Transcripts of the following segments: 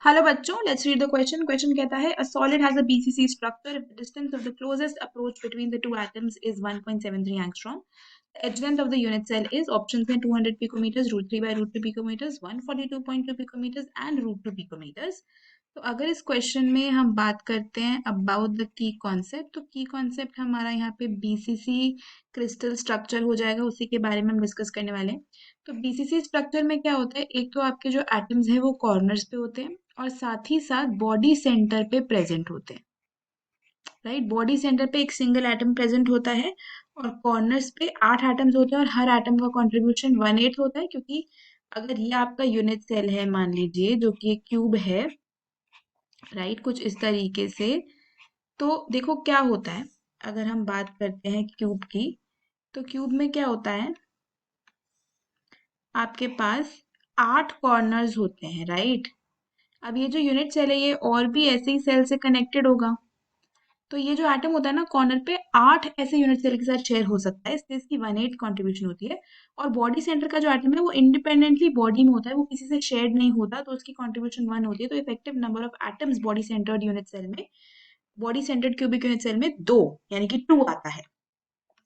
Hello बच्चों, let's read the question. Question कहता है a solid has a BCC structure if the distance of the closest approach between the two atoms is 1.73 angstrom. The edge of the unit cell is options हैं 200 picometers, √3 by √2 picometers, 142.2 picometers and √2 picometers। तो अगर इस question में हम बात करते हैं about the key concept, तो की कॉन्सेप्ट हमारा यहाँ पे बीसीसी क्रिस्टल स्ट्रक्चर हो जाएगा, उसी के बारे में हम डिस्कस करने वाले हैं। तो बीसीसी स्ट्रक्चर में क्या होता है, एक तो आपके जो एटम्स हैं वो कॉर्नर्स पे होते हैं और साथ ही साथ बॉडी सेंटर पे प्रेजेंट होते हैं। राइट, बॉडी सेंटर पे एक सिंगल एटम प्रेजेंट होता है और कॉर्नर्स पे 8 एटम्स होते हैं और हर एटम का कंट्रीब्यूशन 1/8 होता है, क्योंकि अगर ये आपका यूनिट सेल है, मान लीजिए जो कि एक क्यूब है, राइट, कुछ इस तरीके से, तो देखो क्या होता है। अगर हम बात करते हैं क्यूब की, तो क्यूब में क्या होता है, आपके पास 8 कॉर्नर्स होते हैं, राइट। अब ये जो यूनिट सेल है ये और भी ऐसे ही सेल से कनेक्टेड होगा, तो ये जो एटम होता है ना कॉर्नर पे 8 ऐसे यूनिट सेल के साथ शेयर हो सकता है, इसलिए इसकी 1/8 कॉन्ट्रीब्यूशन होती है। और बॉडी सेंटर का जो एटम है वो इंडिपेंडेंटली बॉडी में होता है, वो किसी से शेयर्ड नहीं होता, तो उसकी कॉन्ट्रीब्यूशन 1 होती है। तो effective number of atoms body centred unit cell में, body centred cubic unit cell में 2 यानी कि 2 आता है,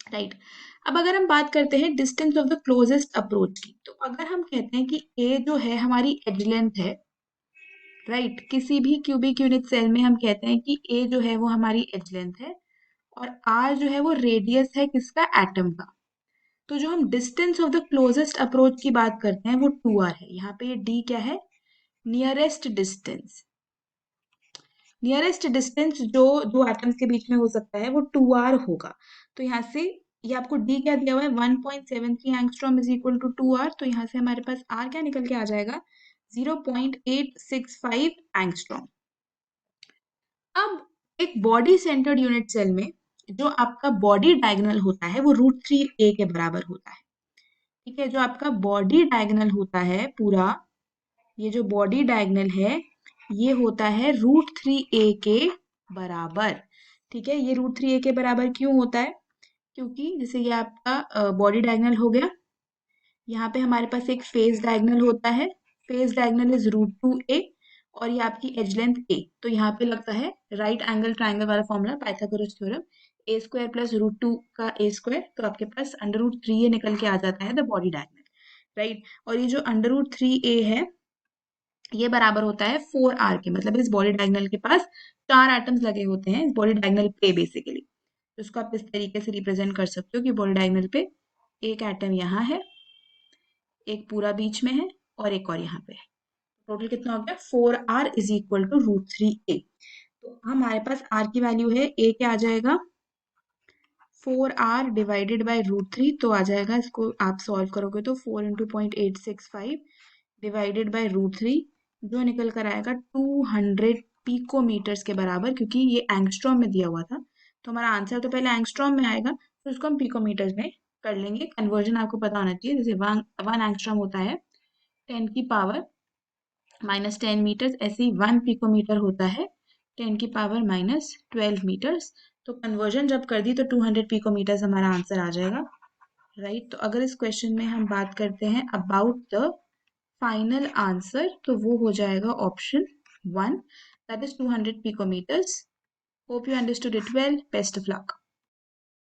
राइट। अब अगर हम बात करते हैं distance of the closest approach की, तो अगर हम कहते हैं कि ए जो है हमारी एज लेंथ है, राइट, किसी भी क्यूबिक यूनिट सेल में हम कहते हैं कि ए जो है वो हमारी एज लेंथ है और आर जो है वो रेडियस है किसका, एटम का। तो जो हम distance of the closest approach की बात करते हैं वो 2r है। यहाँ पे ये डी क्या है, नियरेस्ट डिस्टेंस। नियरेस्ट डिस्टेंस जो दो एटम्स के बीच में हो सकता है वो 2r होगा। तो यहाँ से ये आपको डी क्या दिया हुआ है, 1.73 angstrom is equal to 2r। तो यहाँ से हमारे पास r क्या निकल के आ जाएगा, 0.865 एंगस्ट्रॉम। अब एक बॉडी सेंटर्ड यूनिट सेल में जो आपका बॉडी डायगोनल होता है वो √3a के बराबर होता है। ठीक है, जो आपका बॉडी डायगोनल होता है पूरा, ये जो बॉडी डायगोनल है ये होता है √3a के बराबर। ठीक है, ये √3a के बराबर क्यों होता है, क्योंकि जैसे ये आपका बॉडी डायगोनल हो गया, यहाँ पे हमारे पास एक फेस डायगोनल होता है, फेस डायगोनल इज √2a और ये आपकी एज लेंथ a। तो यहाँ पे लगता है राइट एंगल ट्राइंगल वाला फॉर्मूला, पाइथागोरस थ्योरम, a² + √2 का a², तो आपके पास √3a निकल के आ जाता है द बॉडी डायगोनल, राइट। और ये जो √3a है ये बराबर होता है 4r के, मतलब इस बॉडी डायगोनल के पास 4 एटम्स लगे होते हैं इस बॉडी डायगोनल पे बेसिकली। तो इसको आप इस तरीके से रिप्रेजेंट कर सकते हो कि बॉडी डायगोनल पे एक एटम यहाँ है, एक पूरा बीच में है और एक और यहाँ पे है। टोटल कितना हो गया, 4r is equal to √3a। तो हमारे पास r की वैल्यू है, a क्या आ जाएगा, 4r डिवाइडेड बाय √3, तो आ जाएगा, इसको आप सॉल्व करोगे तो 4 × 0.865 डिवाइडेड बाय √3 जो निकल कर आएगा 200 पिकोमीटर्स के बराबर, क्योंकि ये एंगस्ट्रॉम में दिया हुआ था तो हमारा आंसर तो पहले एंगस्ट्रॉम में आएगा, तो इसको हम पिकोमीटर्स में कर लेंगे। कन्वर्जन आपको पता होना चाहिए, जैसे 1 एंगस्ट्रॉम होता है 10 की पावर -10 मीटर्स, ऐसे ही 1 पिकोमीटर होता है 10 की पावर -12 मीटर्स। तो कन्वर्जन जब कर दी तो 200 पिकोमीटर्स हमारा आंसर आ जाएगा, राइट। तो अगर इस क्वेश्चन में हम बात करते हैं अबाउट द फाइनल आंसर, तो वो हो जाएगा option 1, that is 200 picometres. Hope you understood it well, best of luck.